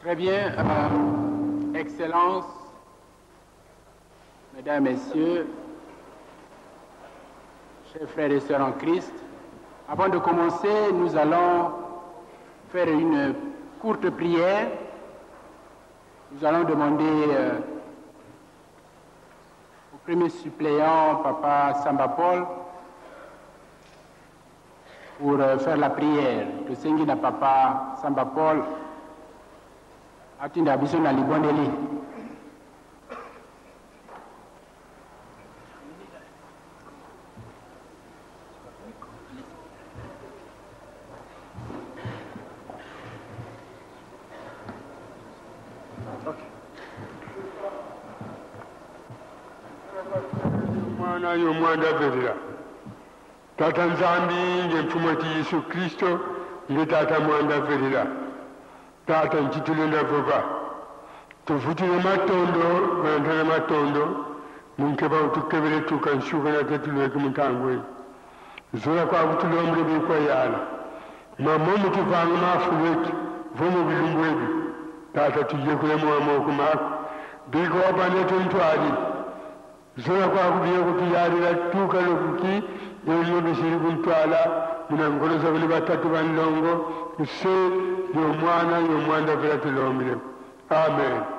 Très bien. Excellences, Mesdames, Messieurs, chers frères et sœurs en Christ, avant de commencer, nous allons faire une courte prière. Nous allons demander au premier suppléant, Papa Samba Paul, pour faire la prière. Le Seigneur Papa Samba Paul atinda biso na libondeli. Mwana y'omwanda verera tata nzambi ng'enfumati Yesu Kristo nge tata mwanda verera tata nkitulenda vuba tuvutire matondo bantana matondo munkeba utukebere tukanshuka na tetulweke mutangwe zola kwa kutula omulebe kwa yala mama mukivanga mafuwetu vomu bilungu ebi tata tujye kulemu amoko mako biko wabane tuntwali zola kwa kubiye kutuyalira tuka lokuki yonyobe siri kuntwala munangoloza bali batatu banlongo use y'omwana y'omwanda vera tulomire. Amen.